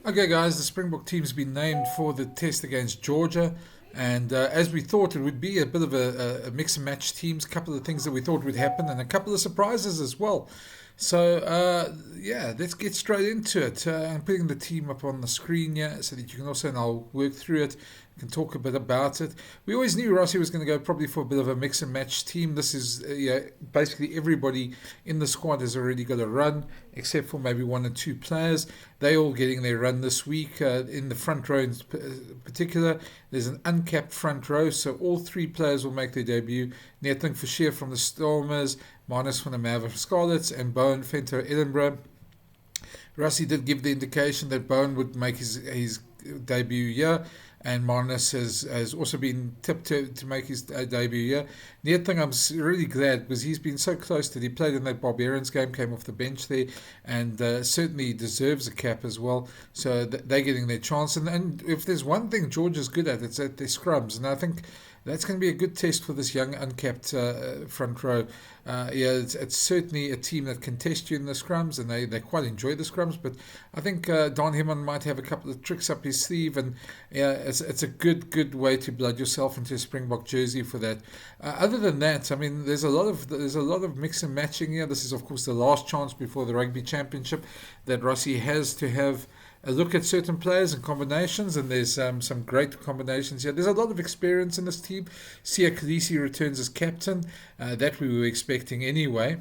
Okay, guys, the Springbok team's been named for the test against Georgia. And as we thought, it would be a bit of a mix and match teams, a couple of things that we thought would happen, and a couple of surprises as well. So, yeah, let's get straight into it. I'm putting the team up on the screen here so that you can also, and I'll work through it, can talk a bit about it. We always knew Rossi was going to go probably for a bit of a mix and match team. This is yeah, basically everybody in the squad has already got a run, except for maybe one or two players. They all getting their run this week. In the front row in particular, there's an uncapped front row, so all three players will make their debut. Neethling Forshire from the Stormers, Marnus van der Merwe Scarlets, and Bowen Venter Edinburgh. Rossi did give the indication that Bowen would make his debut here, and Marnus has also been tipped to make his debut here. Neethling, I'm really glad because he's been so close to it. He played in that Barbarians game, came off the bench there, and certainly deserves a cap as well. So they're getting their chance. And if there's one thing Georgia's good at, it's at their scrums. And I think that's going to be a good test for this young uncapped front row. Yeah, it's certainly a team that can test you in the scrums, and they quite enjoy the scrums. But I think Don Hemmon might have a couple of tricks up his sleeve, and yeah, it's a good way to blood yourself into a Springbok jersey for that. Other than that, I mean, there's a lot of mix and matching here. This is of course the last chance before the Rugby Championship that Rossi has to have a look at certain players and combinations, and there's some great combinations here. There's a lot of experience in this team. Sia Khaleesi returns as captain, that we were expecting anyway.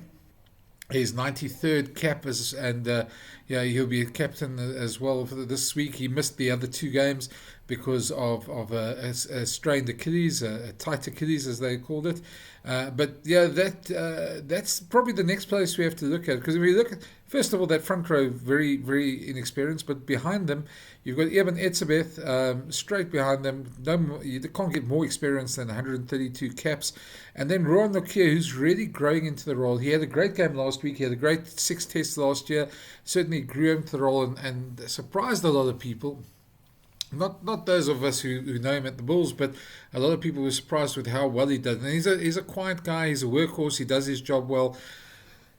His 93rd cap and yeah, he'll be a captain as well for this week. He missed the other two games because of a strained Achilles, a tight Achilles as they called it. But yeah, that's probably the next place we have to look at, because if we look at, first of all, that front row very inexperienced, but behind them you've got Eben Etzebeth, straight behind them. No, you can't get more experience than 132 caps, and then Rowan Nokia, who's really growing into the role. He had a great game last week. He had a great 6 tests last year. Certainly grew into the role and surprised a lot of people. Not those of us who know him at the Bulls, but a lot of people were surprised with how well he does. And he's a quiet guy. He's a workhorse. He does his job well.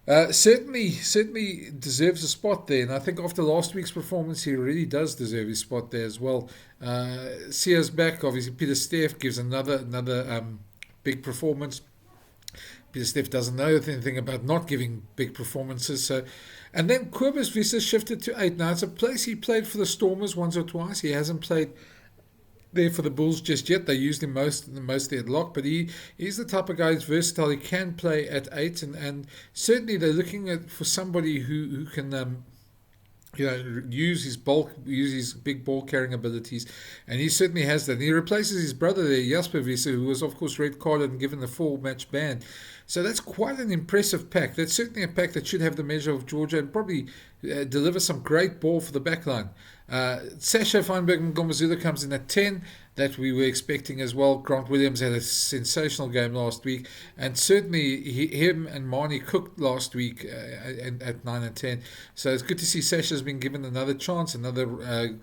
Certainly deserves a spot there, and I think after last week's performance, he really does deserve his spot there as well. Sia's back. Obviously, Peter Steff gives another big performance. Peter Steff doesn't know anything about not giving big performances. So, and then Kobus Visa shifted to 8. Now it's a place he played for the Stormers once or twice. He hasn't played there for the Bulls just yet. They used him mostly at lock, but he's the type of guy who's versatile. He can play at 8, and certainly they're looking at for somebody who can. Use his big ball carrying abilities, and he certainly has that. And he replaces his brother there, Jasper Wiese, who was of course red carded and given the 4-match ban. So that's quite an impressive pack. That's certainly a pack that should have the measure of Georgia and probably deliver some great ball for the backline. Sasha Feinberg Ngomazula comes in at 10. That we were expecting as well. Grant Williams had a sensational game last week, and certainly him and Marnie cooked last week at 9 and 10. So it's good to see Sasha's been given another chance, to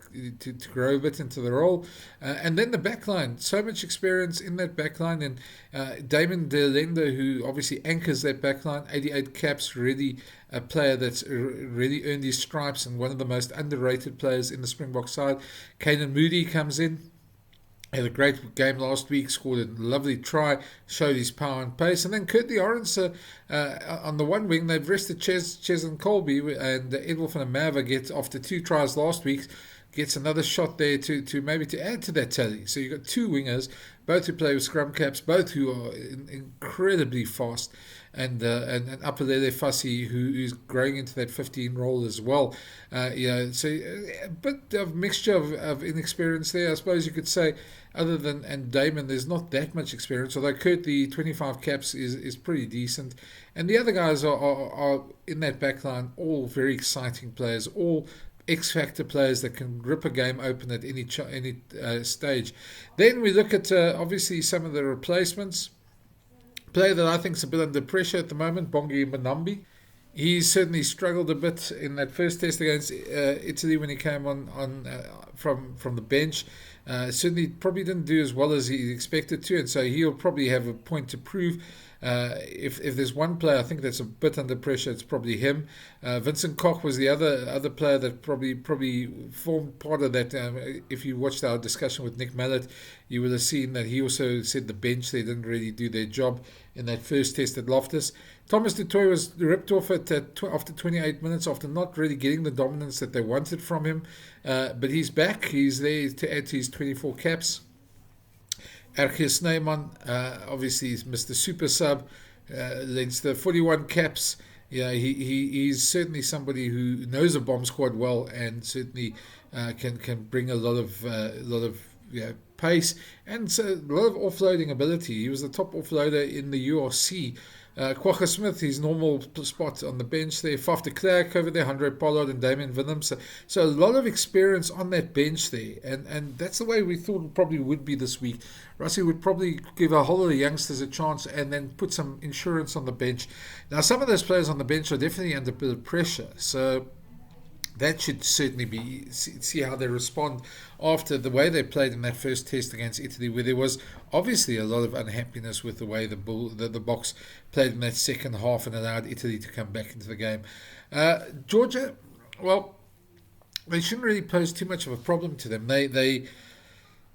grow a bit into the role. And then the backline, so much experience in that backline, and Damon De Lende, who obviously anchors that backline, 88 caps, really a player that's really earned his stripes and one of the most underrated players in the Springbok side. Kanan Moody comes in. Had a great game last week, scored a lovely try, showed his power and pace. And then Curtly Orange on the one wing, they've rested Ches and Colby, and Edwin van der Merwe gets, after 2 tries last week, gets another shot there to maybe to add to that tally. So you've got 2 wingers, both who play with scrum caps, both who are incredibly fast, and Apelele Fassi, who's growing into that 15 role as well. So a bit of mixture of inexperience there, I suppose you could say. Other than and Damon, there's not that much experience. Although Kurt, the 25 caps is pretty decent, and the other guys are in that backline, all very exciting players, all X-factor players that can rip a game open at any stage. Then we look at obviously some of the replacements. Player that I think is a bit under pressure at the moment, Bongi Mbonambi. He certainly struggled a bit in that first test against Italy when he came on from the bench. Certainly, probably didn't do as well as he expected to, and so he'll probably have a point to prove. If there's one player I think that's a bit under pressure, it's probably him. Vincent Koch was the other player that probably formed part of that. If you watched our discussion with Nick Mallet, you will have seen that he also said the bench they didn't really do their job in that first test at Loftus. Thomas du Toit was ripped off after 28 minutes after not really getting the dominance that they wanted from him. But he's back. He's there to add to his 24 caps. Erkje Snyman, obviously, he's Mr. Super Sub, leads the 41 caps. Yeah, he's certainly somebody who knows a bomb squad well and certainly can bring a lot of pace and so a lot of offloading ability. He was the top offloader in the URC. Quagga Smith, his normal spot on the bench there. Faf de Klerk over there, Andre Pollard and Damien Willems. So a lot of experience on that bench there. And that's the way we thought it probably would be this week. Rassie would probably give a whole lot of youngsters a chance and then put some insurance on the bench. Now, some of those players on the bench are definitely under a bit of pressure. So that should certainly be see how they respond after the way they played in that first test against Italy, where there was obviously a lot of unhappiness with the way the Boks played in that second half and allowed Italy to come back into the game. Georgia, well, they shouldn't really pose too much of a problem to them. They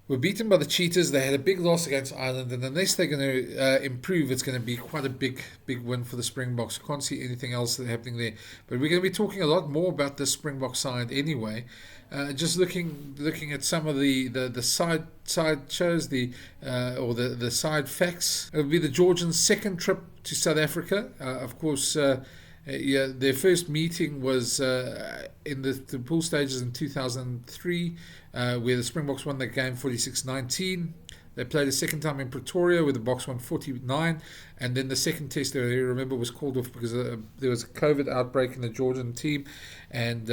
were beaten by the Cheetahs. They had a big loss against Ireland, and unless they're going to improve, it's going to be quite a big win for the Springboks. Can't see anything else happening there. But we're going to be talking a lot more about the Springbok side anyway. Just looking at some of the side shows, the side facts. It would be the Georgians' second trip to South Africa. Of course. Their first meeting was in the pool stages in 2003, where the Springboks won that game 46-19. They played a second time in Pretoria, where the Boks won 49, and then the second test, I remember, was called off because there was a COVID outbreak in the Georgian team, and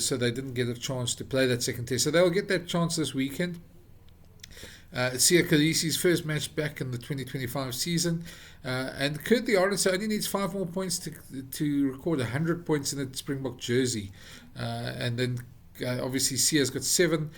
so they didn't get a chance to play that second test. So they'll get that chance this weekend. Sia Khaleesi's first match back in the 2025 season. And Kurt the Artist only needs 5 more points to record 100 points in a Springbok jersey. And then obviously Sia's got seven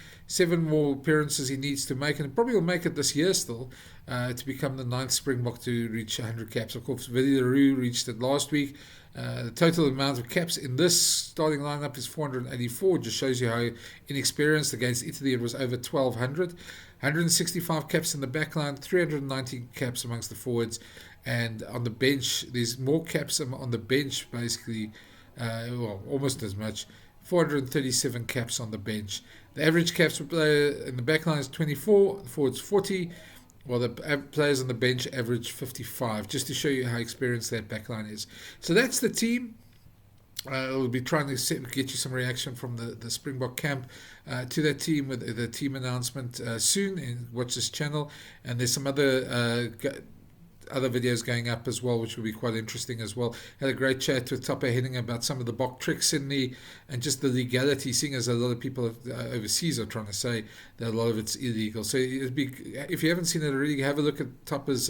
more appearances he needs to make, and probably will make it this year still, to become the 9th Springbok to reach 100 caps. Of course, Willie LaRue reached it last week. The total amount of caps in this starting lineup is 484. Just shows you how inexperienced. Against Italy, it was over 1,200. 165 caps in the backline, 390 caps amongst the forwards, and on the bench, there's more caps on the bench, basically, almost as much. 437 caps on the bench. The average caps per player in the backline is 24, the forwards 40, while the players on the bench average 55, just to show you how experienced that backline is. So that's the team. We'll be trying to get you some reaction from the Springbok camp to that team with the team announcement soon. And watch this channel. And there's some other videos going up as well, which will be quite interesting as well. Had a great chat with Topper Henning about some of the Bok tricks and just the legality, seeing as a lot of people overseas are trying to say that a lot of it's illegal. So if you haven't seen it already, have a look at Topper's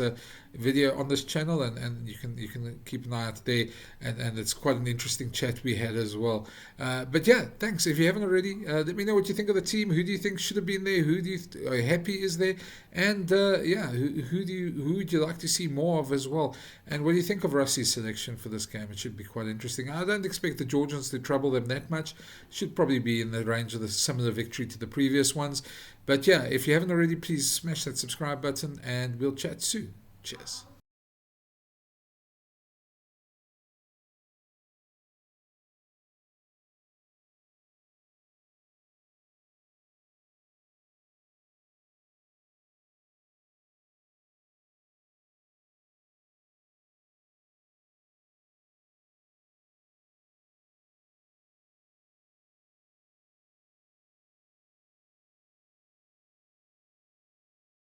video on this channel, and you can keep an eye out there, and it's quite an interesting chat we had as well. But yeah, thanks. If you haven't already, let me know what you think of the team. Who do you think should have been there? Who do you are happy is there? And who would you like to see more of as well? And what do you think of Rassie's selection for this game? It should be quite interesting. I don't expect the Georgians to trouble them that much. Should probably be in the range of the similar victory to the previous ones. But yeah, if you haven't already, please smash that subscribe button, and we'll chat soon. Cheers.